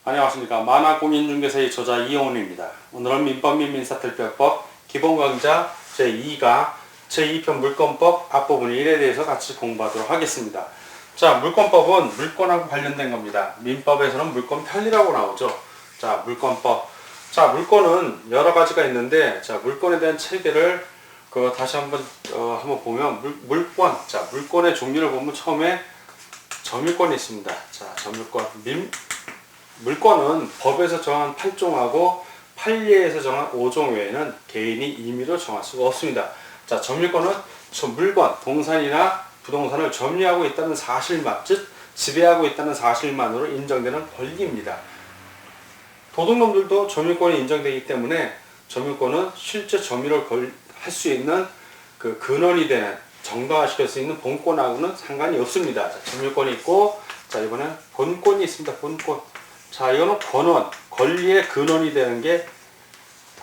안녕하십니까. 만화공인중개사의 저자 이영훈입니다. 오늘은 민법 및 민사특별법 기본강좌 제2강 제2편 물권법 앞부분 1에 대해서 같이 공부하도록 하겠습니다. 자, 물권법은 물권하고 관련된 겁니다. 민법에서는 물권 편리라고 나오죠. 자, 물권법. 자, 물권은 여러 가지가 있는데, 자, 물권에 대한 체계를 다시 한번 보면 물권. 자, 물권의 종류를 보면 처음에 점유권이 있습니다. 자, 점유권. 물권은 법에서 정한 8종하고 판례에서 정한 5종 외에는 개인이 임의로 정할 수가 없습니다. 자, 점유권은 물건, 동산이나 부동산을 점유하고 있다는 사실만, 즉 지배하고 있다는 사실만으로 인정되는 권리입니다. 도둑놈들도 점유권이 인정되기 때문에 점유권은 실제 점유를 할 수 있는 그 근원이 되는, 정당화시킬 수 있는 본권하고는 상관이 없습니다. 자, 점유권이 있고, 자, 이번엔 본권이 있습니다. 본권. 자, 이거는 권원, 권리의 근원이 되는 게,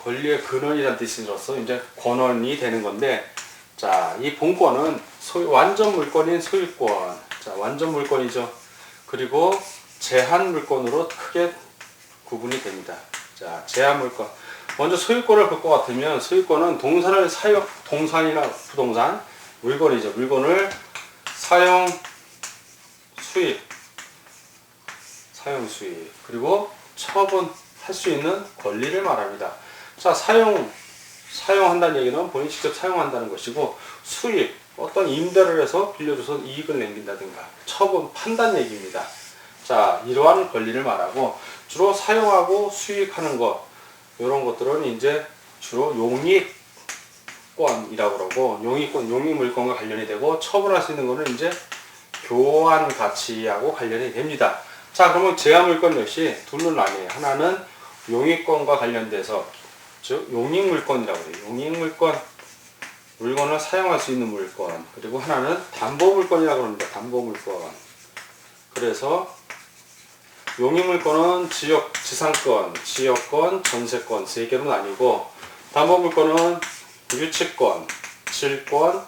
권리의 근원이라는 뜻으로서 이제 권원이 되는 건데, 자, 이 본권은 완전 물권인 소유권. 자, 완전 물권이죠. 그리고 제한 물권으로 크게 구분이 됩니다. 자, 제한 물권. 먼저 소유권을 볼 것 같으면, 소유권은 동산이나 부동산, 물건이죠. 물건을 사용, 수입, 그리고 처분할 수 있는 권리를 말합니다. 자, 사용한다는 얘기는 본인이 직접 사용한다는 것이고, 수입, 어떤 임대를 해서 빌려줘서 이익을 남긴다든가, 처분, 판단 얘기입니다. 자, 이러한 권리를 말하고, 주로 사용하고 수익하는 것, 이런 것들은 이제 주로 용익권이라고 그러고, 용익물권과 관련이 되고, 처분할 수 있는 것은 이제 교환 가치하고 관련이 됩니다. 자, 그러면 제한물권 역시 둘로 나뉘어요. 하나는 용익권과 관련돼서, 즉 용익물권이라고 해요. 용익물권, 물건을 사용할 수 있는 물권. 그리고 하나는 담보물권이라고 합니다. 담보물권. 그래서 용익물권은 지상권, 지역권, 전세권 세 개로 나뉘고, 담보물권은 유치권, 질권,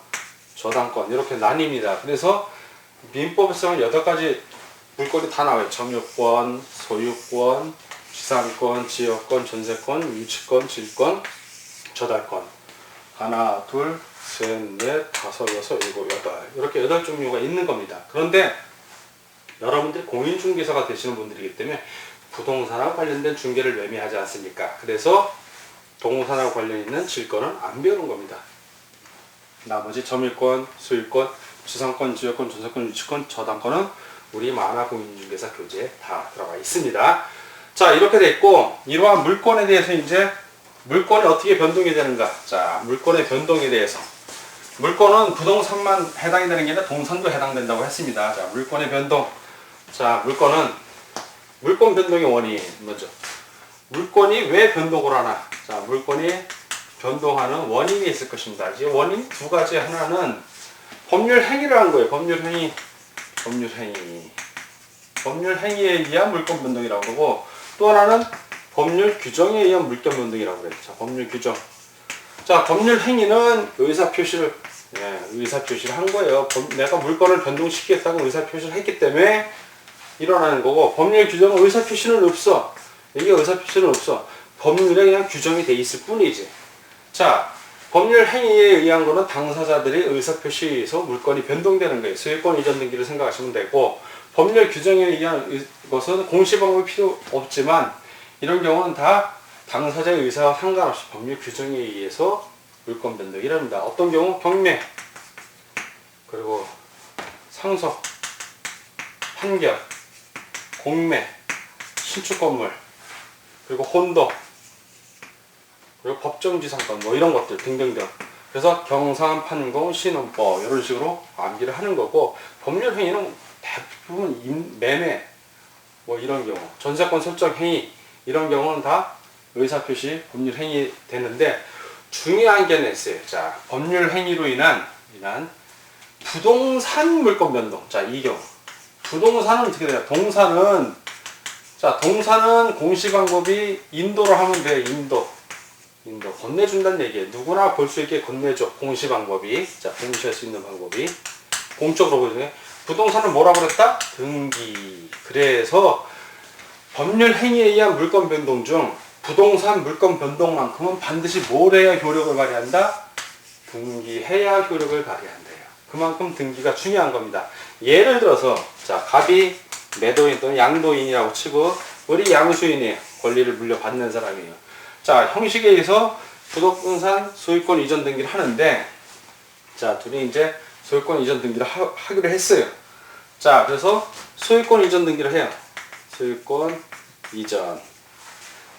저당권 이렇게 나뉩니다. 그래서 민법에서는 8가지 물권이 다 나와요. 점유권, 소유권, 지상권, 지역권, 전세권, 유치권, 질권, 저당권. 하나, 둘, 셋, 넷, 다섯, 여섯, 일곱, 여덟. 이렇게 8종류가 있는 겁니다. 그런데 여러분들이 공인중개사가 되시는 분들이기 때문에 부동산하고 관련된 중개를 매매하지 않습니까? 그래서 동산하고 관련 있는 질권은 안 배우는 겁니다. 나머지 점유권, 소유권, 지상권, 지역권, 전세권, 유치권, 저당권은 우리 만화공인중개사 교재에 다 들어가 있습니다. 자, 이렇게 됐고, 이러한 물권에 대해서 이제 물권이 어떻게 변동이 되는가? 자, 물권의 변동에 대해서. 물권은 부동산만 해당이 되는 게 아니라 동산도 해당된다고 했습니다. 자, 물권의 변동. 자, 물권 변동의 원인 뭐죠? 물권이 왜 변동을 하나? 자, 물권이 변동하는 원인이 있을 것입니다. 이 원인 두 가지. 하나는 법률 행위를 한 거예요. 법률 행위에 의한 물권 변동이라고 하고, 또 하나는 법률 규정에 의한 물권 변동이라고 그래요. 자, 법률 규정. 자, 법률 행위는 의사표시를 한 거예요. 내가 물건을 변동시키겠다고 의사표시를 했기 때문에 일어나는 거고, 법률 규정은 의사표시는 없어. 이게 의사표시는 없어. 법률에 그냥 규정이 돼 있을 뿐이지. 자, 법률 행위에 의한 거는 당사자들이 의사표시에서 물건이 변동되는 거예요. 소유권 이전 등기를 생각하시면 되고, 법률 규정에 의한 것은 공시방법이 필요 없지만, 이런 경우는 다 당사자의 의사와 상관없이 법률 규정에 의해서 물권 변동이 일어납니다. 어떤 경우 경매, 그리고 상속, 판결, 공매, 신축 건물, 그리고 혼도, 그리고 법정지상권 뭐 이런 것들 등등등. 그래서 경상, 판공, 신혼법 이런 식으로 암기를 하는 거고, 법률 행위는 대부분 매매 뭐 이런 경우, 전세권 설정 행위 이런 경우는 다 의사표시 법률 행위 되는데, 중요한 게 하나 있어요. 자, 법률 행위로 인한 부동산 물권 변동. 자, 이 경우 부동산은 어떻게 돼요? 동산은 공시방법이 인도로 하면 돼요. 인도 건네준다는 얘기예요. 누구나 볼 수 있게 건네줘. 공시방법이. 자, 공시할 수 있는 방법이 공적으로 보여주네. 부동산은 뭐라고 그랬다? 등기. 그래서 법률 행위에 의한 물권 변동 중 부동산 물권 변동만큼은 반드시 뭘 해야 효력을 발휘한다? 등기해야 효력을 발휘한대요. 그만큼 등기가 중요한 겁니다. 예를 들어서 자, 갑이 매도인 또는 양도인이라고 치고 우리 양수인이 권리를 물려받는 사람이에요. 자, 형식에 의해서 부동산 소유권 이전 등기를 하는데 자, 둘이 이제 소유권 이전 등기를 하기로 했어요. 자, 그래서 소유권 이전 등기를 해요. 소유권 이전.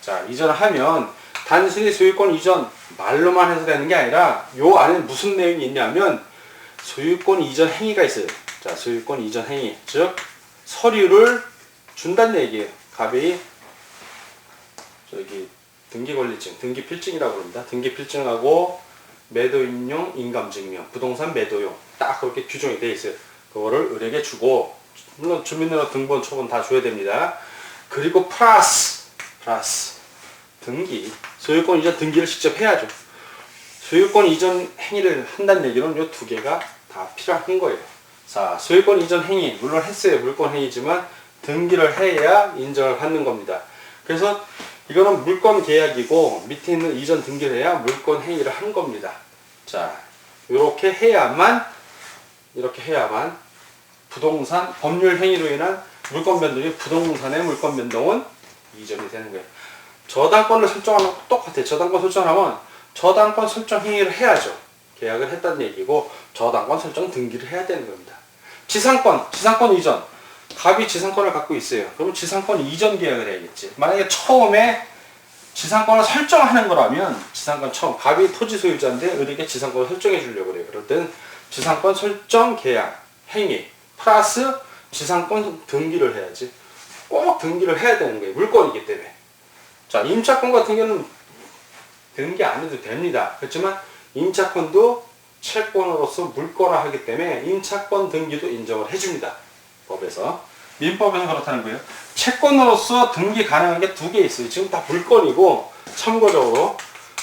자, 이전하면 단순히 소유권 이전 말로만 해서 되는 게 아니라 요 안에 무슨 내용이 있냐면 소유권 이전 행위가 있어요. 자, 소유권 이전 행위. 즉 서류를 준다는 얘기예요. 갑이 저기 등기권리증, 등기필증이라고 합니다. 등기필증하고 매도인용 인감증명, 부동산 매도용 딱 그렇게 규정이 되어 있어요. 그거를 을에게 주고 물론 주민등록 등본, 초본 다 줘야 됩니다. 그리고 플러스 등기, 소유권 이전 등기를 직접 해야죠. 소유권 이전 행위를 한다는 얘기는 이 두 개가 다 필요한 거예요. 자, 소유권 이전 행위 물론 했어요. 물권 행위지만 등기를 해야 인정을 받는 겁니다. 그래서 이거는 물권 계약이고 밑에 있는 이전 등기를 해야 물권 행위를 한 겁니다. 자, 이렇게 해야만 부동산 법률 행위로 인한 물권 변동이 부동산의 물권 변동은 이전이 되는 거예요. 저당권을 설정하는 것도 똑같아요. 저당권 설정하면 저당권 설정 행위를 해야죠. 계약을 했다는 얘기고 저당권 설정 등기를 해야 되는 겁니다. 지상권 이전. 갑이 지상권을 갖고 있어요. 그럼 지상권 이전 계약을 해야겠지. 만약에 처음에 지상권을 설정하는 거라면 지상권 처음 갑이 토지 소유자인데 을에게 지상권을 설정해 주려고 그래요. 그럴 땐 지상권 설정 계약 행위 플러스 지상권 등기를 해야지. 꼭 등기를 해야 되는 거예요. 물권이기 때문에. 자, 임차권 같은 경우는 등기 안 해도 됩니다. 그렇지만 임차권도 채권으로서 물권화하기 때문에 임차권 등기도 인정을 해줍니다. 법에서. 민법에서 그렇다는 거예요. 채권으로서 등기 가능한 게 두 개 있어요. 지금 다 물권이고 참고적으로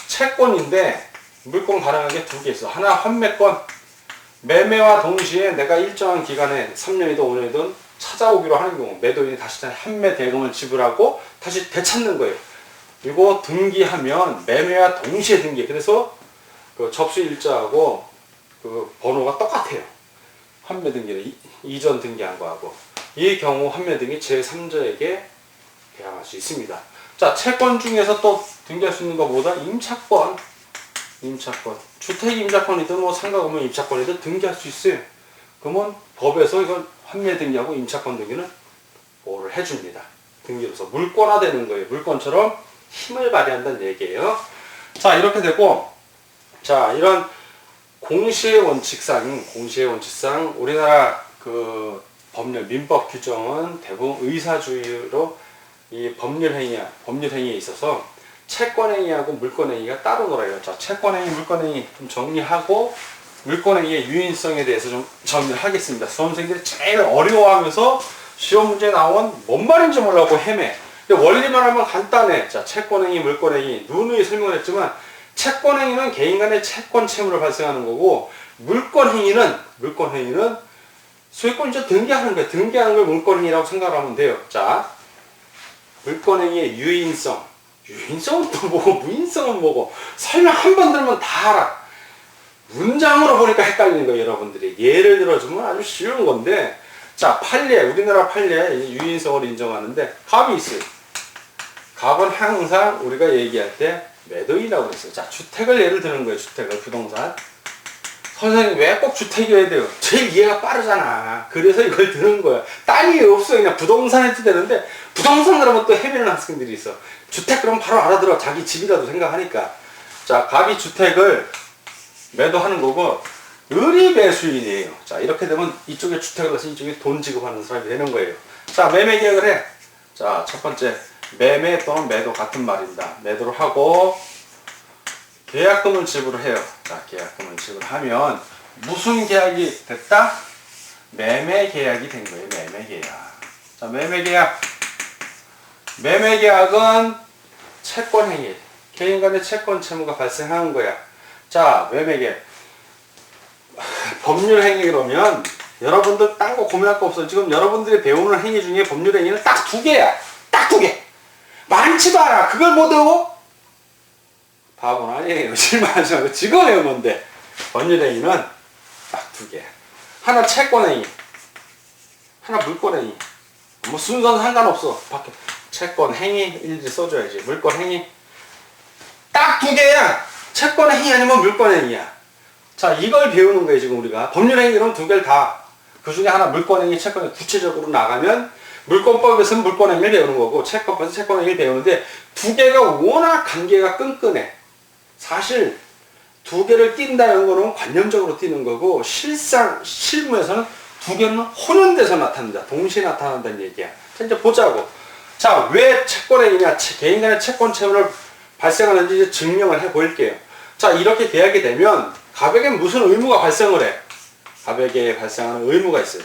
채권인데 물권 가능한 게 두 개 있어. 하나 환매권. 매매와 동시에 내가 일정한 기간에 3년이든 5년이든 찾아오기로 하는 경우 매도인이 다시 환매 대금을 지불하고 다시 되찾는 거예요. 이거 등기하면 매매와 동시에 등기. 그래서 그 접수 일자하고 그 번호가 똑같아요. 환매 등기는 이전 등기한 거하고. 이 경우 환매 등기 제3자에게 대항할 수 있습니다. 자, 채권 중에서 또 등기할 수 있는 것보다 임차권. 주택 임차권이든 뭐 상가건물 임차권이든 등기할 수 있어요. 그러면 법에서 이건 환매 등기하고 임차권 등기는 보호를 해줍니다. 등기로서 물권화되는 거예요. 물권처럼 힘을 발휘한다는 얘기예요. 자, 이렇게 되고, 자, 이런 공시의 원칙상 우리나라 그 법률 민법 규정은 대부분 의사주의로 이 법률 행위에 있어서 채권행위하고 물권행위가 따로 놀아요. 자, 채권행위, 물권행위 좀 정리하고 물권행위의 유인성에 대해서 좀 정리를 하겠습니다. 수험생들이 제일 어려워하면서 시험 문제에 나온 뭔 말인지 몰라고 헤매. 원리만 하면 간단해. 자, 채권행위, 물권행위 누누이 설명을 했지만 채권행위는 개인 간의 채권 채무를 발생하는 거고 물권행위는 소유권 이제 등기하는 거예요. 등기하는 걸 물권행위라고 생각하면 돼요. 자, 물권행위의 유인성은 또 뭐고 무인성은 뭐고 설명 한 번 들으면 다 알아. 문장으로 보니까 헷갈리는 거예요. 여러분들이 예를 들어주면 아주 쉬운 건데 자, 판례, 우리나라 판례에 유인성을 인정하는데 갑이 있어요. 갑은 항상 우리가 얘기할 때 매도인이라고 그랬어요. 자, 주택을 예를 드는 거예요. 주택을, 부동산. 선생님 왜 꼭 주택이어야 돼요? 제일 이해가 빠르잖아. 그래서 이걸 드는 거야. 딴이 없어요. 그냥 부동산 해도 되는데 부동산 그러면 또 헤매는 학생들이 있어. 주택 그러면 바로 알아들어. 자기 집이라도 생각하니까. 자, 갑이 주택을 매도하는 거고 을이 매수인이에요. 자, 이렇게 되면 이쪽에 주택을 가서 이쪽에 돈 지급하는 사람이 되는 거예요. 자, 매매 계약을 해. 자, 첫 번째 매매 또는 매도 같은 말입니다. 매도를 하고 계약금을 지불을 해요. 자, 계약금을 지불하면 무슨 계약이 됐다? 매매 계약이 된 거예요. 매매 계약. 자, 매매 계약. 매매 계약은 채권 행위. 개인 간의 채권 채무가 발생하는 거야. 자, 매매 계약. 법률 행위 그러면 여러분들 딴 거 고민할 거 없어. 지금 여러분들이 배우는 행위 중에 법률 행위는 딱 두 개야. 딱 두 개. 많지도 않아. 그걸 못 외워? 바보는 아니에요. 실망하지 말고 지금 외우면 돼. 법률 행위는 딱 두 개. 하나 채권 행위. 하나 물권 행위. 뭐 순서는 상관없어. 밖에 채권 행위 일일이 써줘야지. 물권 행위. 딱 두 개야. 채권 행위 아니면 물권 행위야. 자, 이걸 배우는 거예요, 지금 우리가. 법률 행위는 두 개를 다. 그 중에 하나 물권 행위, 채권 행위 구체적으로 나가면 물권법에서는 물권 행위를 배우는 거고 채권법에서 채권 행위를 배우는데 두 개가 워낙 관계가 끈끈해. 사실 두 개를 띈다는 거는 관념적으로 띄는 거고 실무에서는 두 개는 혼연돼서 나타난다. 동시에 나타난다는 얘기야. 자, 이제 보자고. 자, 왜 채권행위냐, 개인 간의 채권 채무를 발생하는지 이제 증명을 해 보일게요. 자, 이렇게 계약이 되면 갑에게 무슨 의무가 발생을 해? 갑에게 발생하는 의무가 있어요.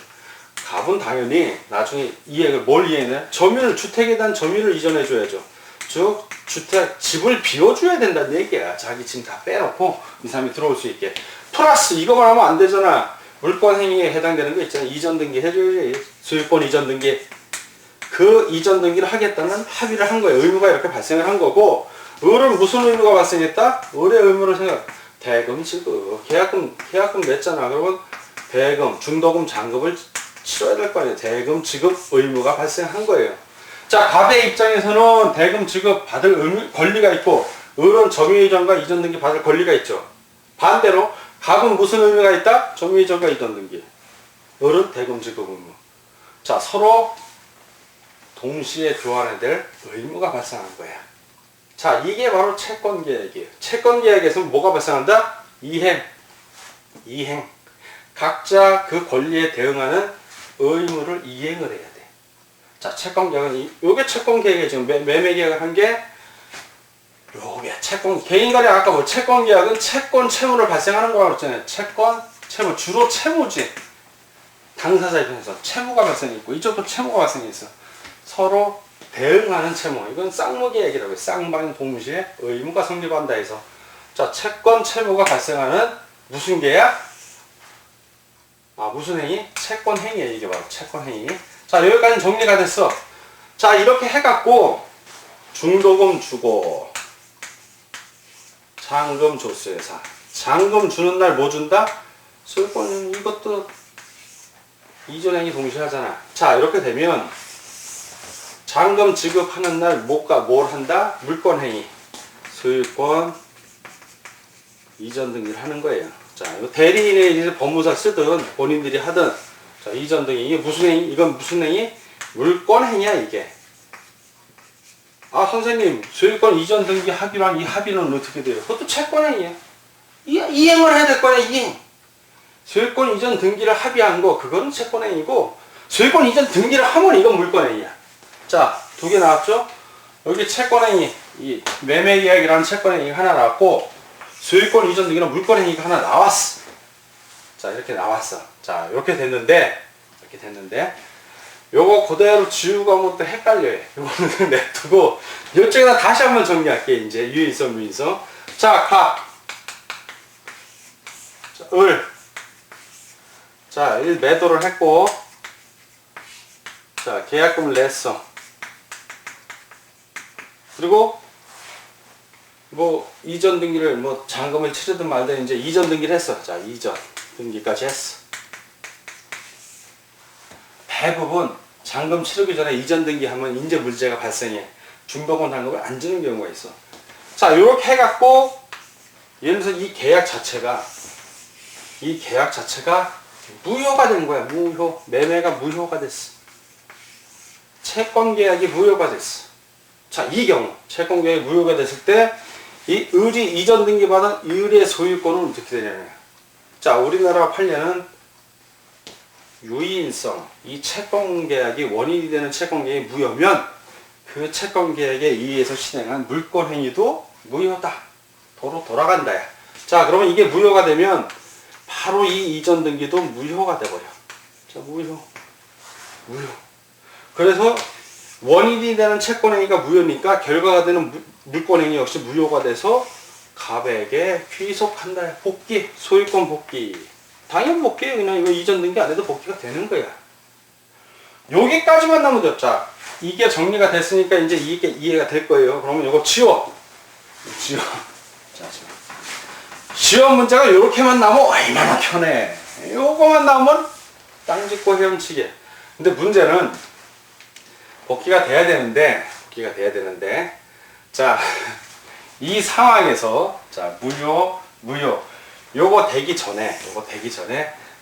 갑은 당연히 나중에 이행을 뭘 이행해? 점유를, 주택에 대한 점유를 이전해 줘야죠. 즉 주택, 집을 비워줘야 된다는 얘기야. 자기 짐 다 빼놓고 이 사람이 들어올 수 있게. 플러스 이거만 하면 안 되잖아. 물권 행위에 해당되는 거 있잖아. 이전 등기 해줘야지. 소유권 이전 등기. 그 이전 등기를 하겠다는 합의를 한 거예요. 의무가 이렇게 발생을 한 거고, 을은 무슨 의무가 발생했다? 을의 의무를 생각. 대금 지급. 계약금 냈잖아. 그러면 대금, 중도금, 잔금을 치러야 될 거 아니에요. 대금 지급 의무가 발생한 거예요. 자, 갑의 입장에서는 대금 지급 받을 의무, 권리가 있고, 을은 점유이전과 이전 등기 받을 권리가 있죠. 반대로 갑은 무슨 의무가 있다? 점유이전과 이전 등기. 을은 대금 지급 의무. 자, 서로 동시에 교환해야 될 의무가 발생한 거야. 자, 이게 바로 채권계약이에요. 채권계약에서 뭐가 발생한다? 이행. 각자 그 권리에 대응하는 의무를 이행을 해야 돼. 자, 채권계약은 요게 채권계약이에요. 지금 매매계약을 한 게 요게 채권, 개인 간에 아까 뭐 채권계약은 채권 채무를 발생하는 거라고 했잖아요. 채권 채무, 주로 채무지. 당사자 입장에서 채무가 발생했고 이쪽도 채무가 발생했어. 서로 대응하는 채무. 이건 쌍무계약이라고 해요. 쌍방 동시에 의무가 성립한다 해서. 자, 채권 채무가 발생하는 무슨 계약? 무슨 행위? 채권 행위예요. 이게 바로 채권 행위. 자, 여기까지 정리가 됐어. 자, 이렇게 해갖고 중도금 주고 잔금 줬어요. 잔금 주는 날 뭐 준다? 소유권. 이것도 이전 행위 동시에 하잖아. 자, 이렇게 되면 잔금 지급하는 날 뭘 한다? 물권 행위. 소유권 이전 등기를 하는 거예요. 자, 이거 대리인의 법무사 쓰든 본인들이 하든. 자, 이전 등기. 이게 무슨 행위? 이건 무슨 행위? 물권 행위야, 이게. 선생님, 소유권 이전 등기 합의로 한 이 합의는 어떻게 돼요? 그것도 채권 행위야. 이행을 해야 될 거야, 이행. 소유권 이전 등기를 합의한 거, 그거는 채권 행위고, 소유권 이전 등기를 하면 이건 물권 행위야. 자, 두 개 나왔죠? 여기 채권 행위, 이 매매 계약이라는 채권 행위가 하나 나왔고, 소유권 이전 등기는 물권 행위가 하나 나왔어. 자, 이렇게 나왔어. 자, 이렇게 됐는데, 요거 그대로 지우고 하면 또 헷갈려요. 요거는 냅두고, 이쪽에다 다시 한번 정리할게, 이제. 유인성, 무인성. 자, 갑. 자, 을. 자, 일 매도를 했고, 자, 계약금을 냈어. 그리고, 이전 등기를, 잔금을 치르든 말든 이제 이전 등기를 했어. 자, 이전 등기까지 했어. 대부분 잔금 치르기 전에 이전 등기 하면 인제 문제가 발생해. 중도금 잔금을 안 주는 경우가 있어. 자, 요렇게 해갖고, 예를 들어서 이 계약 자체가 무효가 된 거야. 무효. 매매가 무효가 됐어. 채권 계약이 무효가 됐어. 자, 이 경우 채권 계약이 무효가 됐을 때 이 을이 이전 등기 받은 을의 소유권은 어떻게 되냐면, 자, 우리나라 판례는 유인성, 이 채권 계약이 원인이 되는 채권 계약이 무효면 그 채권 계약에 의해서 실행한 물권 행위도 무효다. 도로 돌아간다야. 자, 그러면 이게 무효가 되면 바로 이 이전 등기도 무효가 돼버려. 자, 무효. 그래서 원인이 되는 채권 행위가 무효니까 결과가 되는 물권 행위 역시 무효가 돼서 갑에게 귀속한다. 복귀, 소유권 복귀. 당연 복귀해. 그냥 이거 이전 등기 안 해도 복귀가 되는 거야. 여기까지만 나면 돼. 자, 이게 정리가 됐으니까 이제 이게 이해가 될 거예요. 그러면 이거 지워. 지워. 자, 지워 문제가 이렇게만 나오면 얼마나 편해. 요거만 나오면 땅 짚고 헤엄치게. 근데 문제는 복귀가 돼야 되는데, 자, 이 상황에서, 자, 무효. 요거 되기 전에,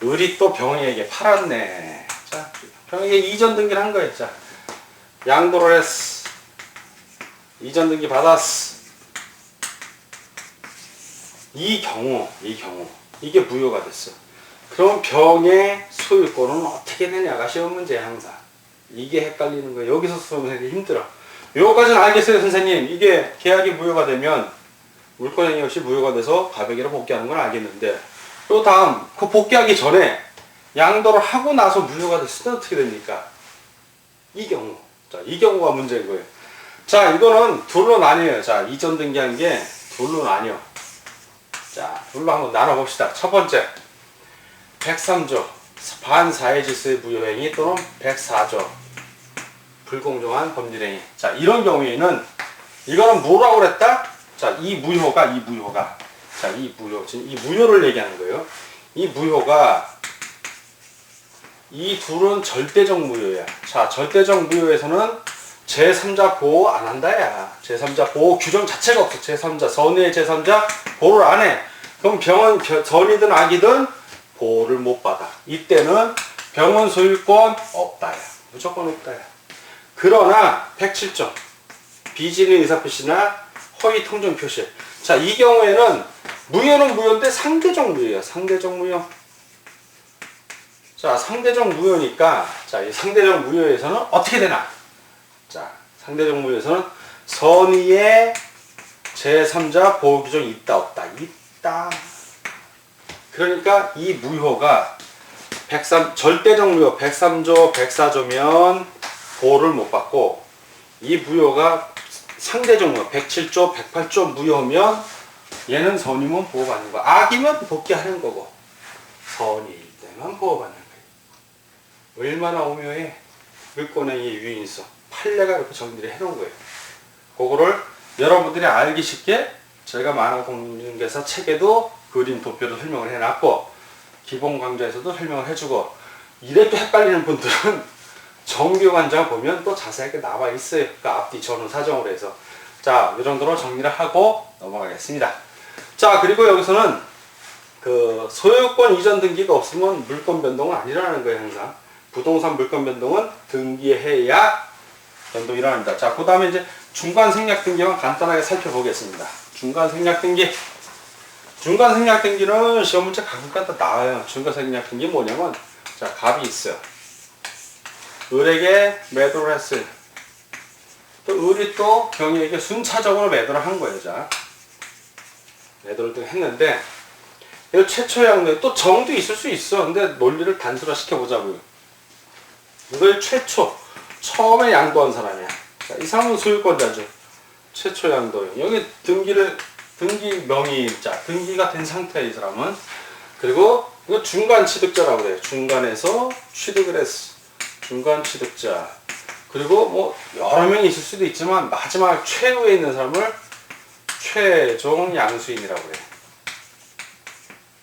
을이 또 병에게 팔았네. 자, 병에게 이전 등기를 한 거예요. 자, 양도를 했어. 이전 등기 받았어. 이 경우, 이게 무효가 됐어. 그럼 병의 소유권은 어떻게 되냐가 시험 문제야, 항상. 이게 헷갈리는 거예요. 여기서 수험생이 힘들어. 요거까지는 알겠어요, 선생님. 이게 계약이 무효가 되면 물권행위 없이 무효가 돼서 가백이라 복귀하는 건 알겠는데, 또 다음, 그 복귀하기 전에 양도를 하고 나서 무효가 됐을 때 어떻게 됩니까? 이 경우. 자, 이 경우가 문제인 거예요. 자, 이거는 둘로 나뉘어요. 자, 이전 등기한 게 둘로 나뉘어. 자, 둘로 한번 나눠봅시다. 첫 번째, 103조 반사회 질서의 무효행위 또는 104조 불공정한 법률행위. 자, 이런 경우에는 이거는 뭐라고 그랬다? 자, 이 무효가 자, 이 무효를 얘기하는 거예요. 이 무효가 이 둘은 절대적 무효야. 자, 절대적 무효에서는 제3자 보호 안 한다야. 제3자 보호 규정 자체가 없어. 제3자, 선의의 제3자 보호를 안 해. 그럼 병은 전이든 악이든 보호를 못 받아. 이때는 병원 소유권 없다야. 무조건 없다야. 그러나 107조 비진의 의사표시나 허위 통정 표시. 자, 이 경우에는 무효는 무효인데 상대적 무효야. 상대적 무효. 자, 상대적 무효니까, 자, 이 상대적 무효에서는 어떻게 되나? 자, 상대적 무효에서는 선의의 제3자 보호 규정이 있다, 없다? 있다. 그러니까 이 무효가 절대적 무효 103조, 104조면 보호를 못 받고, 이 무효가 상대적 무효 107조, 108조 무효면 얘는 선이면 보호받는 거. 악이면 복귀하는 거고, 선의일 때만 보호받는 거예요. 얼마나 오묘해. 물권행위 유인서 판례가 이렇게 정리를 해놓은 거예요. 그거를 여러분들이 알기 쉽게 저희가 만화공인중개사 책에도 그림 도표로 설명을 해놨고, 기본 강좌에서도 설명을 해주고, 이래 또 헷갈리는 분들은 정규관장 보면 또 자세하게 나와 있어요. 그 앞뒤 전후 사정으로 해서. 자, 이 정도로 정리를 하고 넘어가겠습니다. 자, 그리고 여기서는 그 소유권 이전 등기가 없으면 물권 변동은 안 일어나는 거예요, 항상. 부동산 물권 변동은 등기해야 변동이 일어납니다. 자, 그 다음에 이제 중간 생략 등기만 간단하게 살펴보겠습니다. 중간 생략 등기. 중간 생략 등기는 시험 문제 가끔가다 나와요. 중간 생략 등기 뭐냐면, 자, 갑이 있어요. 을에게 매도를 했어요. 또 을이 또 경희에게 순차적으로 매도를 한 거예요. 자, 매도를 또 했는데, 이거 최초 양도 또 정도 있을 수 있어. 근데 논리를 단순화 시켜보자고요. 이걸 처음에 양도한 사람이야. 자, 이 사람은 소유권자죠. 최초 양도. 여기 등기 명의자, 등기가 된 상태야, 이 사람은. 그리고 이거 중간 취득자라고 그래요. 중간에서 취득을 했어. 중간 취득자. 그리고 뭐 여러 명이 있을 수도 있지만 마지막 최후에 있는 사람을 최종 양수인이라고 그래요.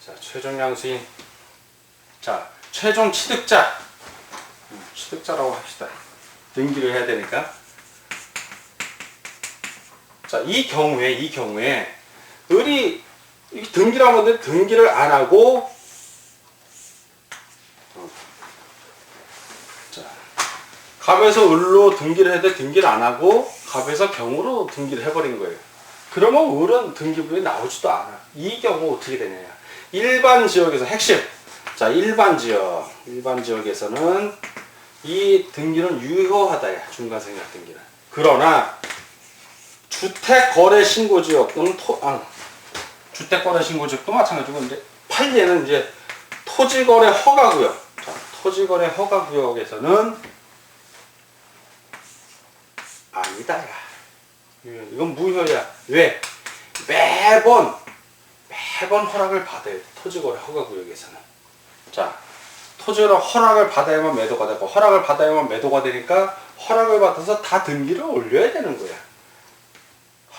자, 최종 양수인. 자, 최종 취득자. 취득자라고 합시다. 등기를 해야 되니까. 자, 이 경우에 을이 등기라고 하는데 등기를 안 하고, 자, 갑에서 을로 등기를 해도 등기를 안 하고 갑에서 경으로 등기를 해버린 거예요. 그러면 을은 등기부에 나오지도 않아. 이 경우 어떻게 되느냐? 일반 지역에서 핵심. 자, 일반 지역에서는 이 등기는 유효하다야. 중간생략 등기는. 그러나 주택거래신고지역 또는 주택거래신고지역도 마찬가지고, 이제 판례는 이제 토지거래 허가구역. 자, 토지거래 허가구역에서는 아니다야. 이건 무효야. 왜? 매번 허락을 받아야 돼. 토지거래 허가구역에서는. 자, 토지로 허락을 받아야만 매도가 되고 허락을 받아야만 매도가 되니까 허락을 받아서 다 등기를 올려야 되는 거야.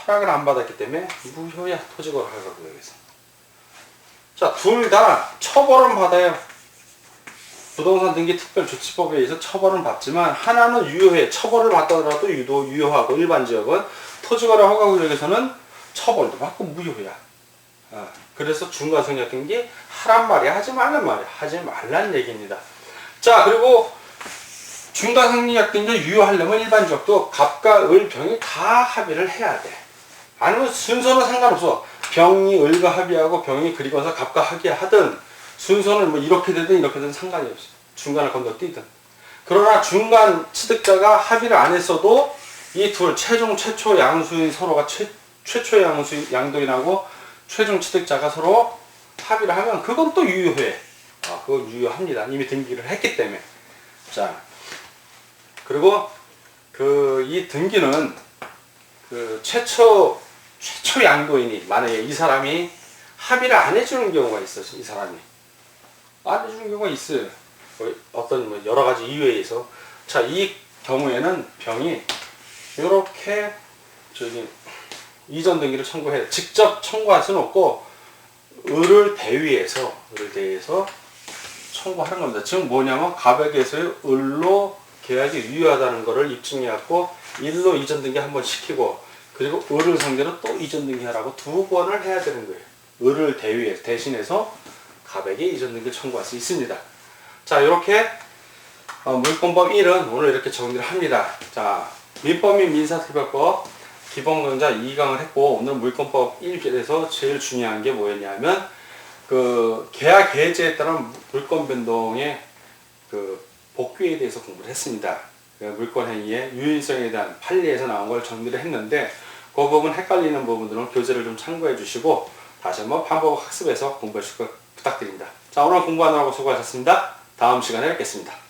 허락을 안 받았기 때문에 무효야. 토지거래 허가구역에서. 자, 둘 다 처벌은 받아요. 부동산 등기 특별조치법에 의해서 처벌은 받지만 하나는 유효해. 처벌을 받더라도 유효하고 일반 지역은 토지거래 허가구역에서는 처벌도 받고 무효야. 그래서 중과성역등기 하란 말이야, 하지 말란 말이야. 하지 말란 얘기입니다. 자, 그리고 중과성역등기 유효하려면 일반 지역도 갑과 을, 병이 다 합의를 해야 돼. 아니면 순서는 상관없어. 병이 을과 합의하고 병이 그리고서 갑과 합의하든 순서는 뭐 이렇게 되든 이렇게 되든 상관이 없어. 중간을 건너뛰든. 그러나 중간 취득자가 합의를 안 했어도 이 둘 최초 양수인 서로가 최초 양도인하고 최종 취득자가 서로 합의를 하면 그건 또 유효해. 그건 유효합니다. 이미 등기를 했기 때문에. 자, 그리고 이 등기는 최초 양도인이 만약에 이 사람이 합의를 안 해주는 경우가 있어. 이 사람이 안 해주는 경우가 있어요. 어떤 여러 가지 이유에 의해서. 자, 이 경우에는 병이 이렇게 이전 등기를 청구해. 직접 청구할 수는 없고 을을 대위해서 청구하는 겁니다. 지금 뭐냐면 갑에게서의 을로 계약이 유효하다는 것을 입증해 갖고 일로 이전 등기 한번 시키고 그리고 을을 상대로 또 이전 등기 하라고 2번을 해야 되는 거예요. 을을 대신해서 갑에게 이전 등기를 청구할 수 있습니다. 자, 이렇게 물권법 1은 오늘 이렇게 정리를 합니다. 자, 민법 및 민사특별법 기본강좌 2강을 했고 오늘 물권법 1에서 제일 중요한 게 뭐였냐면 계약 해제에 따른 물권 변동의 복귀에 대해서 공부를 했습니다. 물권 행위의 유인성에 대한 판례에서 나온 걸 정리를 했는데 그 부분 헷갈리는 부분들은 교재를 좀 참고해 주시고 다시 한번 반복 학습해서 공부해 주실 것 부탁드립니다. 자, 오늘 공부하느라고 수고하셨습니다. 다음 시간에 뵙겠습니다.